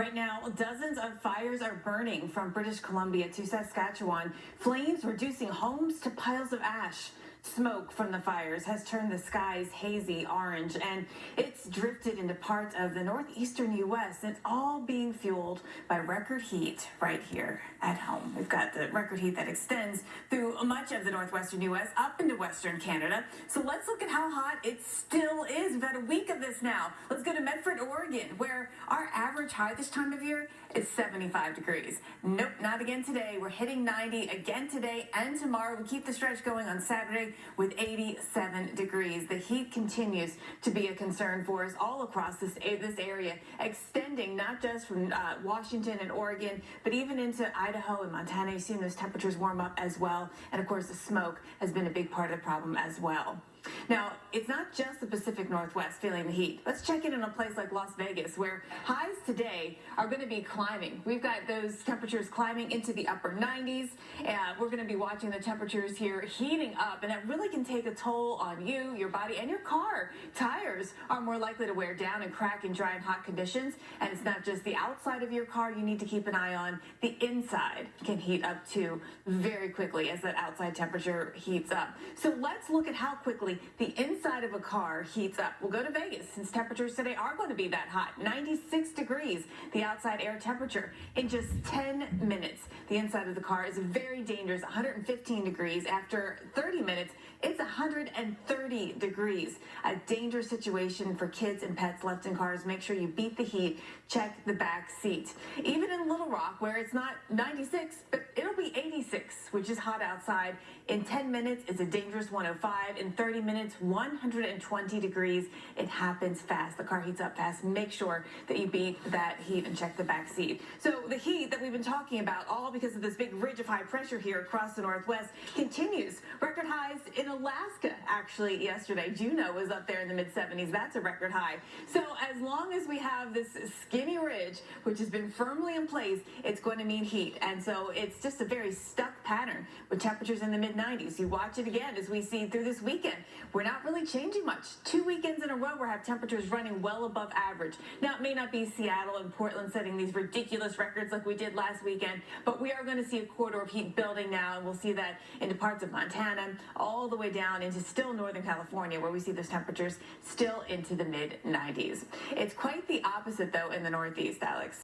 Right now, dozens of fires are burning from British Columbia to Saskatchewan, flames reducing homes to piles of ash. Smoke from the fires has turned the skies hazy orange, and it's drifted into parts of the northeastern U.S. It's all being fueled by record heat right here at home. We've got the record heat that extends through much of the northwestern U.S. up into western Canada. So let's look at how hot it still is. We've had a week of this now. Let's go to Medford, Oregon, where our average high this time of year is 75 degrees. Nope, not again today. We're hitting 90 again today and tomorrow. We keep the stretch going on Saturday with 87 degrees. The heat continues to be a concern for us all across this area, extending not just from Washington and Oregon, but even into Idaho and Montana. You've seen those temperatures warm up as well. And of course, the smoke has been a big part of the problem as well. Now, it's not just the Pacific Northwest feeling the heat. Let's check in a place like Las Vegas, where highs today are going to be climbing. We've got those temperatures climbing into the upper 90s. We're going to be watching the temperatures here heating up, and that really can take a toll on you, your body, and your car. Tires are more likely to wear down and crack in dry and hot conditions, and it's not just the outside of your car you need to keep an eye on. The inside can heat up too very quickly as that outside temperature heats up. So let's look at how quickly the inside of a car heats up. We'll go to Vegas, since temperatures today are going to be that hot. 96 degrees, the outside air temperature. In just 10 minutes, the inside of the car is very dangerous, 115 degrees. After 30 minutes, it's 130 degrees. A dangerous situation for kids and pets left in cars. Make sure you beat the heat. Check the back seat. Even in Little Rock, where it's not 96, but it'll be 86, which is hot outside. In 10 minutes, it's a dangerous 105. In 30 minutes, 120 degrees. It happens fast. The car heats up fast. Make sure that you beat that heat and check the back seat. So the heat that we've been talking about, all because of this big ridge of high pressure here across the Northwest, continues. Record highs in Alaska, actually, yesterday. Juneau was up there in the mid-70s. That's a record high. So as long as we have this skinny ridge, which has been firmly in place, it's going to mean heat. And so it's just a very stuck pattern with temperatures in the mid-90s. You watch it again as we see through this weekend. We're not really changing much. 2 weekends in a row, we'll have temperatures running well above average. Now, it may not be Seattle and Portland setting these ridiculous records like we did last weekend, but we are going to see a corridor of heat building now, and we'll see that into parts of Montana, all the way down into still Northern California, where we see those temperatures still into the mid-90s. It's quite the opposite, though, in the Northeast, Alex.